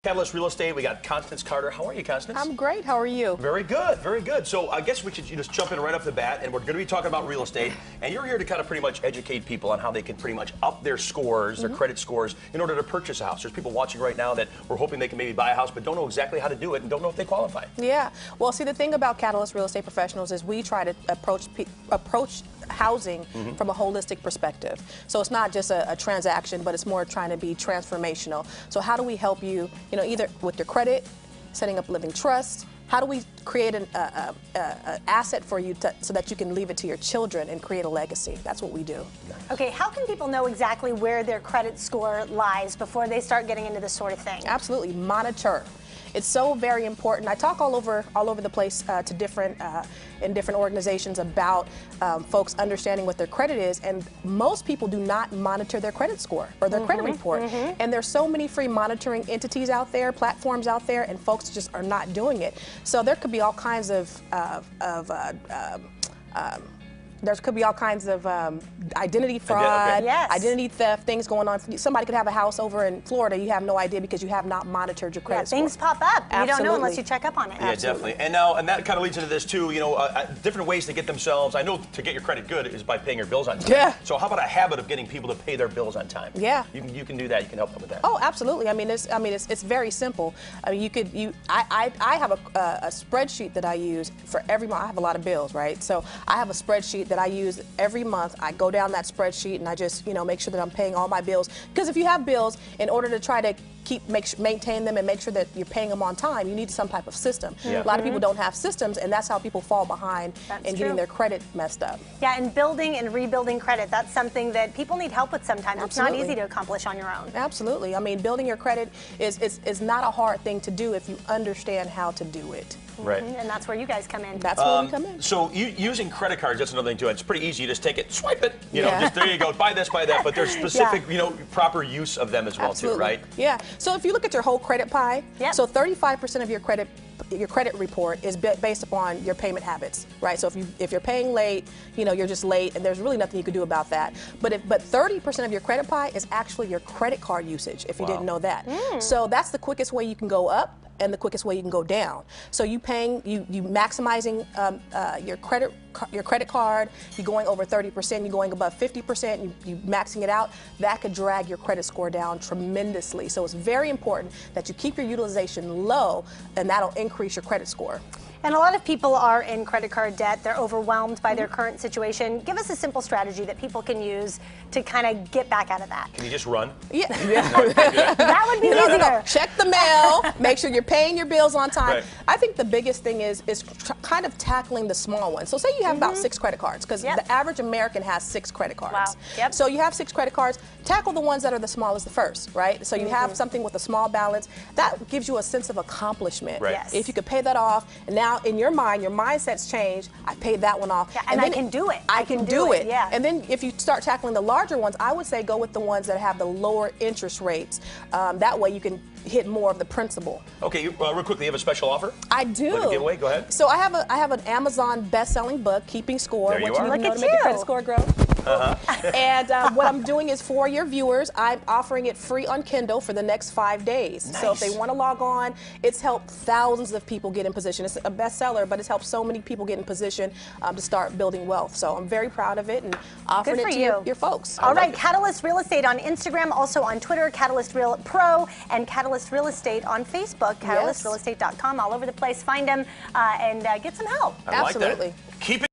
Catalyst Real Estate, we got Constance Carter. How are you, Constance? I'm great. How are you? Very good, very good. So I guess we should just jump in right off the bat, and we're going to be talking about real estate, and you're here to kind of pretty much educate people on how they can pretty much up their scores, their credit scores, in order to purchase a house. There's people watching right now that we're hoping they can maybe buy a house, but don't know exactly how to do it and don't know if they qualify. Yeah. Well, see, the thing about Catalyst Real Estate Professionals is we try to approach housing from a holistic perspective. So it's not just a transaction, but it's more trying to be transformational. So how do we help you, either with your credit, setting up living trust? How do we create an asset for you so that you can leave it to your children and create a legacy? That's what we do. Okay, how can people know exactly where their credit score lies before they start getting into this sort of thing? Absolutely, monitor. It's so very important. I talk all over the place to different organizations about folks understanding what their credit is, and most people do not monitor their credit score or their credit report. And there's so many free monitoring entities out there, platforms out there, and folks just are not doing it. So there could be all kinds of identity fraud, identity theft, things going on. Somebody could have a house over in Florida. You have no idea because you have not monitored your credit score. Things pop up. Absolutely. You don't know unless you check up on it. Yeah, definitely. And that kind of leads into this too. Different ways to get themselves. I know to get your credit good is by paying your bills on time. Yeah. So how about a habit of getting people to pay their bills on time? Yeah. You can do that. You can help them with that. Oh, absolutely. I mean, it's very simple. I mean, I have a spreadsheet that I use for every month. I have a lot of bills, right? So I have a spreadsheet that I use every month. I go down that spreadsheet and I just, make sure that I'm paying all my bills. Because if you have bills, in order to try to maintain them and make sure that you're paying them on time, you need some type of system. A lot of people don't have systems, and that's how people fall behind in getting their credit messed up. Yeah, and building and rebuilding credit, that's something that people need help with sometimes. Absolutely. It's not easy to accomplish on your own. Absolutely. I mean, building your credit is not a hard thing to do if you understand how to do it. Right. And that's where you guys come in. That's where we come in. So using credit cards, that's another thing too. It's pretty easy. You just take it, swipe it, just there you go. Buy this, buy that. But there's specific, proper use of them as well too, right? Yeah. So if you look at your whole credit pie, so 35% of your credit report is based upon your payment habits, right? So if you're paying late, you're just late, and there's really nothing you can do about that. But 30% of your credit pie is actually your credit card usage, if you didn't know that. So that's the quickest way you can go up and the quickest way you can go down. So you maximizing your credit card, you're going over 30%, you're going above 50%, you maxing it out, that could drag your credit score down tremendously. So it's very important that you keep your utilization low, and that'll increase your credit score. And a lot of people are in credit card debt. They're overwhelmed by their current situation. Give us a simple strategy that people can use to kind of get back out of that. Can you just run? Yeah. That would be easier. No. Check the mail. Make sure you're paying your bills on time. Right. I think the biggest thing is kind of tackling the small ones. So say you have about 6 credit cards, because the average American has 6 credit cards. Wow. Yep. So you have 6 credit cards. Tackle the ones that are the smallest first, right? So you have something with a small balance. That gives you a sense of accomplishment. Right. Yes. If you could pay that off, and now in your mind, your mindset's changed. I paid that one off. Yeah, and I can do it. I can do it. Yeah. And then if you start tackling the larger ones, I would say go with the ones that have the lower interest rates. That way you can hit more of the principal. Okay, real quickly, you have a special offer? I do. Like a giveaway? Go ahead. So I have an Amazon best-selling book, Keeping Score. There you What are. you need to know to Look make at your credit you. score grow. And what I'm doing is for your viewers, I'm offering it free on Kindle for the next 5 days. Nice. So if they want to log on, it's helped thousands of people get in position. It's a bestseller, but it's helped so many people get in position to start building wealth. So I'm very proud of it and offering it to your folks. All right, Catalyst Real Estate on Instagram, also on Twitter, Catalyst Real Pro, and Catalyst Real Estate on Facebook, catalystrealestate.com, all over the place. Find them and get some help. I like that. Absolutely. Keep it